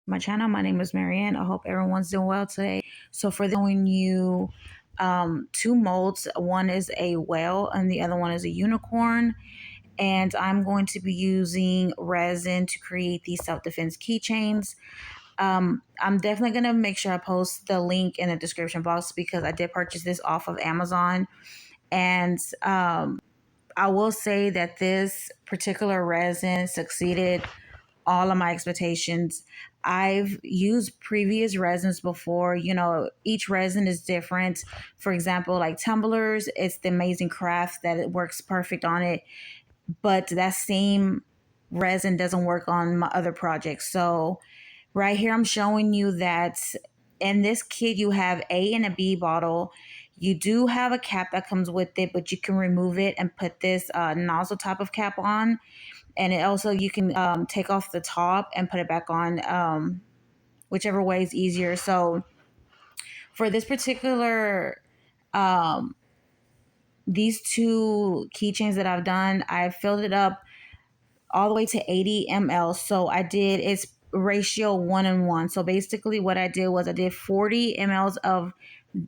My channel. My name is Marianne. I hope everyone's doing well today. So for showing you two molds. One is a whale and the other one is a unicorn. And I'm going to be using resin to create these self-defense keychains. I'm definitely going to make sure I post the link in the description box because I did purchase this off of Amazon. And I will say that this particular resin succeeded all of my expectations. I've used previous resins before. Each resin is different. For example, like tumblers, it's the Amazing Craft that it works perfect on it. But that same resin doesn't work on my other projects. So right here, I'm showing you that in this kit, you have A and a B bottle. You do have a cap that comes with it, but you can remove it and put this nozzle type of cap on. And it also, you can take off the top and put it back on, whichever way is easier. So for this particular, um, these two keychains that I've done, I filled it up all the way to 80 ml. So it's ratio 1:1. So basically what I did was I did 40 mLs of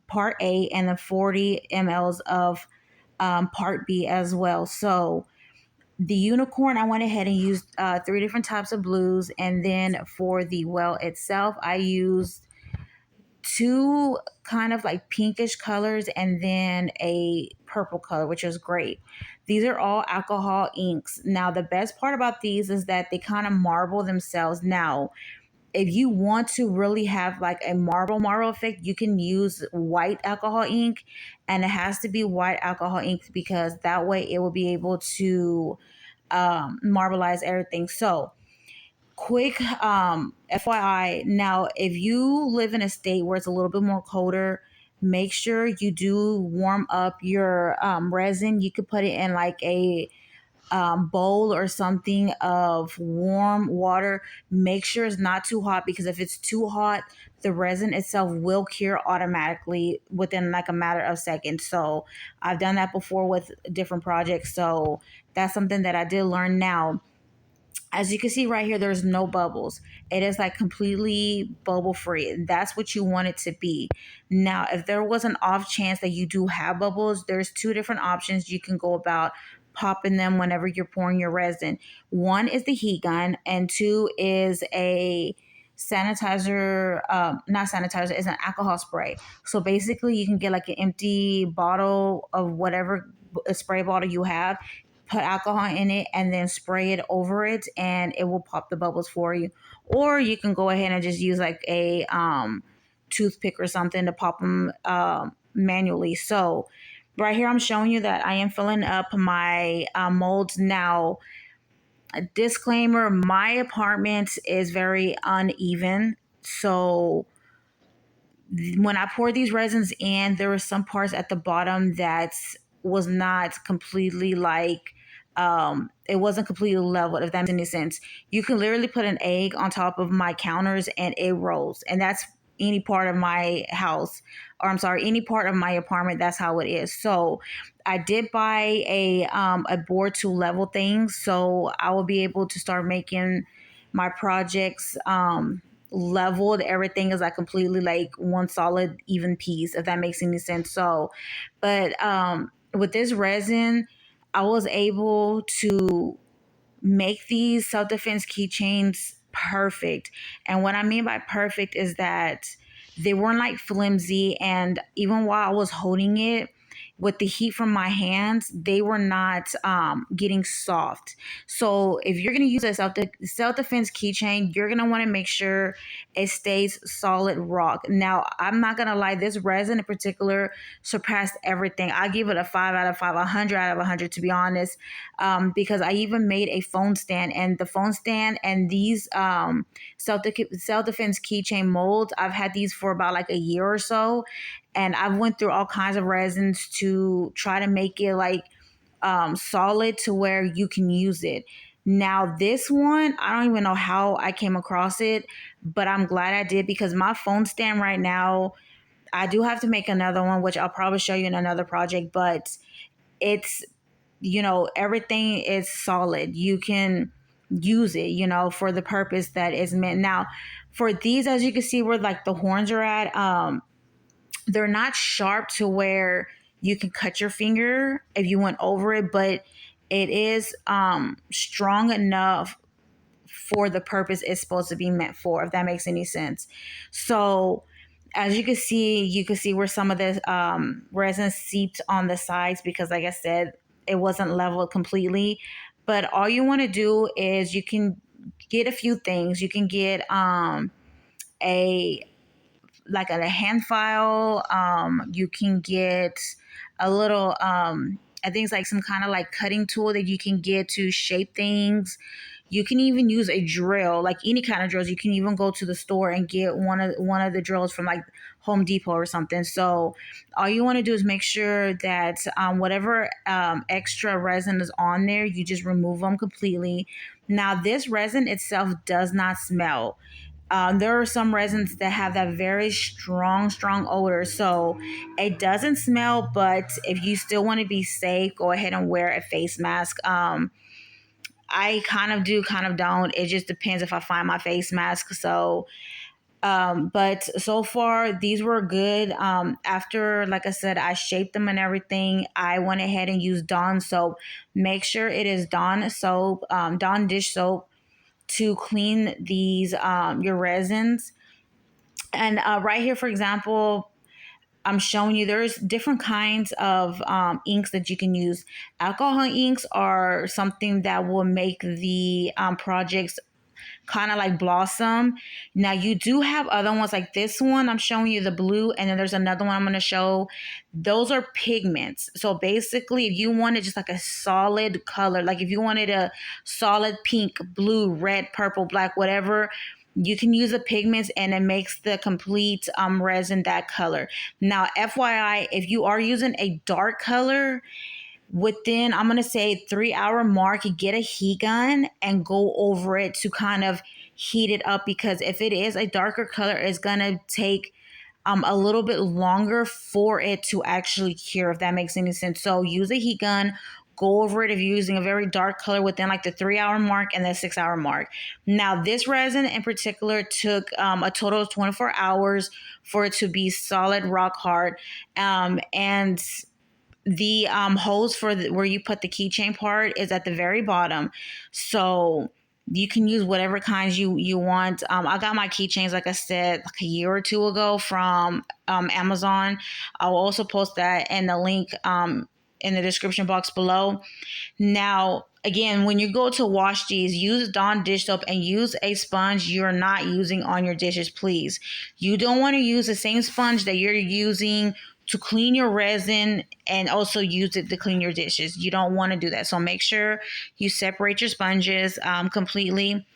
part A and then 40 mLs of part B as well. So the unicorn, I went ahead and used three different types of blues. And then for the well itself, I used two kind of like pinkish colors and then a purple color, which is great. These are all alcohol inks. Now, the best part about these is that they kind of marble themselves. Now, if you want to really have like a marble effect, you can use white alcohol ink, and it has to be white alcohol ink because that way it will be able to marbleize everything. So quick FYI, now if you live in a state where it's a little bit more colder, make sure you do warm up your resin. You could put it in like a bowl or something of warm water. Make sure it's not too hot because if it's too hot, the resin itself will cure automatically within like a matter of seconds. So I've done that before with different projects. So that's something that I did learn. Now, as you can see right here, there's no bubbles. It is like completely bubble free. That's what you want it to be. Now, if there was an off chance that you do have bubbles, there's two different options you can go about popping them whenever you're pouring your resin. One is the heat gun, and two is a sanitizer, not sanitizer, it's an alcohol spray. So basically, you can get like an empty bottle of whatever spray bottle you have, put alcohol in it and then spray it over it and it will pop the bubbles for you. Or you can go ahead and just use like a toothpick or something to pop them manually. So right here I'm showing you that I am filling up my molds. Now, a disclaimer, my apartment is very uneven. So when I poured these resins in, there were some parts at the bottom that was not completely like it wasn't completely leveled, if that makes any sense. You can literally put an egg on top of my counters and it rolls. And that's any part of my house, or I'm sorry, any part of my apartment. That's how it is. So I did buy a board to level things, so I will be able to start making my projects leveled. Everything is like completely like one solid even piece, if that makes any sense. So but with this resin, I was able to make these self-defense keychains perfect. And what I mean by perfect is that they weren't like flimsy, and even while I was holding it with the heat from my hands, they were not getting soft. So if you're going to use a self-defense keychain, you're going to want to make sure it stays solid rock. Now, I'm not going to lie, this resin in particular surpassed everything. I give it a 5 out of 5, 100 out of 100, to be honest, because I even made a phone stand, and the phone stand and these self-defense keychain molds, I've had these for about like a year or so, and I've went through all kinds of resins to try to make it like solid to where you can use it. Now, this one, I don't even know how I came across it, but I'm glad I did, because my phone stand right now, I do have to make another one, which I'll probably show you in another project, but it's, everything is solid. You can use it, for the purpose that is meant. Now, For these, as you can see where like the horns are at, they're not sharp to where you can cut your finger if you went over it, but it is strong enough for the purpose it's supposed to be meant for, if that makes any sense. So as you can see where some of the resin seeped on the sides because, like I said, it wasn't leveled completely. But all you want to do is you can get a few things. You can get a like a hand file. You can get a little I think it's like some kind of like cutting tool that you can get to shape things. You can even use a drill, like any kind of drills. You can even go to the store and get one of the drills from like Home Depot or something. So all you want to do is make sure that whatever extra resin is on there, you just remove them completely. Now, this resin itself does not smell. There are some resins that have that very strong odor. So it doesn't smell, but if you still want to be safe, go ahead and wear a face mask. I kind of do, kind of don't. It just depends if I find my face mask. So, but so far these were good. After, like I said, I shaped them and everything, I went ahead and used Dawn soap. Make sure it is Dawn soap, Dawn dish soap to clean these your resins. And right here, for example, I'm showing you there's different kinds of inks that you can use. Alcohol inks are something that will make the projects kind of like blossom. Now you do have other ones like this one. I'm showing you the blue, and then there's another one I'm going to show. Those are pigments. So basically, if you wanted just like a solid color, like if you wanted a solid pink, blue, red, purple, black, whatever, you can use the pigments and it makes the complete resin that color. Now, FYI, if you are using a dark color, within, I'm going to say 3 hour mark, get a heat gun and go over it to kind of heat it up, because if it is a darker color, it's going to take a little bit longer for it to actually cure, if that makes any sense. So use a heat gun, go over it if you're using a very dark color within like the 3 hour mark and the 6 hour mark. Now, this resin in particular took a total of 24 hours for it to be solid rock hard. And the holes for where you put the keychain part is at the very bottom. So you can use whatever kinds you want. I got my keychains, like I said, like a year or two ago from Amazon. I'll also post that in the link in the description box below. Now, again, when you go to wash these, use Dawn dish soap and use a sponge you're not using on your dishes, please. You don't want to use the same sponge that you're using to clean your resin and also use it to clean your dishes. You don't want to do that. So make sure you separate your sponges completely.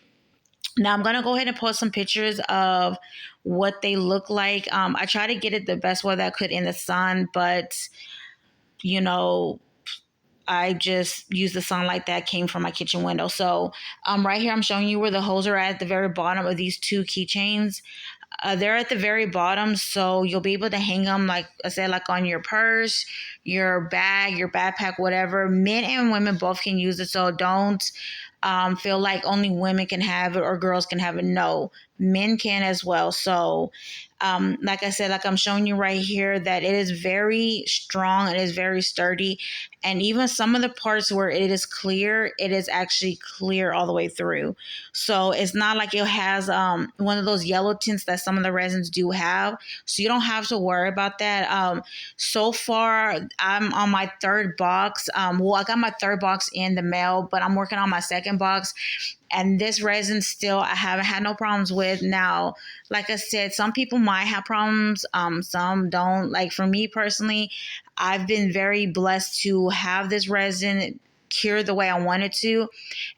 Now I'm going to go ahead and post some pictures of what they look like. I try to get it the best way that I could in the sun, but you know, I just used the sunlight that came from my kitchen window. So right here, I'm showing you where the holes are at the very bottom of these two keychains. They're at the very bottom, so you'll be able to hang them, like I said, like on your purse, your bag, your backpack, whatever. Men and women both can use it, so don't feel like only women can have it or girls can have it. No, men can as well. So like I said, like I'm showing you right here, that it is very strong. It is very sturdy. And even some of the parts where it is clear, it is actually clear all the way through. So it's not like it has one of those yellow tints that some of the resins do have. So you don't have to worry about that. So far, I'm on my third box. Well, I got my third box in the mail, but I'm working on my second box. And this resin still, I haven't had no problems with. Now, like I said, some people might have problems. Some don't. Like for me personally, I've been very blessed to have this resin cure the way I want it to.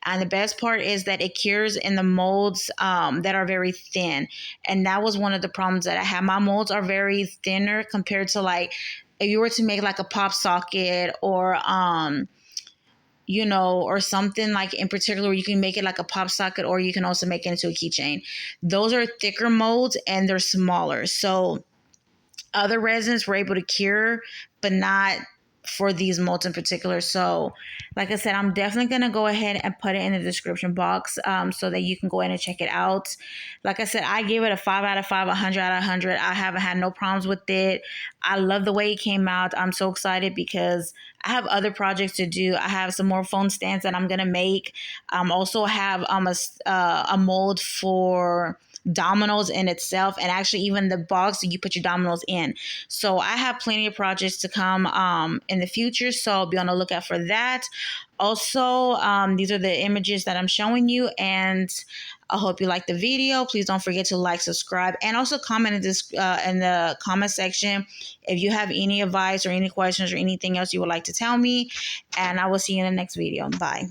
And the best part is that it cures in the molds that are very thin. And that was one of the problems that I had. My molds are very thinner compared to like if you were to make like a pop socket or or something like in particular, you can make it like a pop socket, or you can also make it into a keychain. Those are thicker molds and they're smaller. So other resins were able to cure, but not for these molds in particular. So like I said, I'm definitely going to go ahead and put it in the description box so that you can go ahead and check it out. Like I said, I gave it a 5 out of 5, 100 out of 100. I haven't had no problems with it. I love the way it came out. I'm so excited because I have other projects to do. I have some more phone stands that I'm going to make. Also have a mold for dominoes in itself, and actually even the box that you put your dominoes in. So I have plenty of projects to come in the future, so be on the lookout for that. Also, these are the images that I'm showing you, and I hope you like the video. Please don't forget to like, subscribe, and also comment in the comment section if you have any advice or any questions or anything else you would like to tell me. And I will see you in the next video. Bye.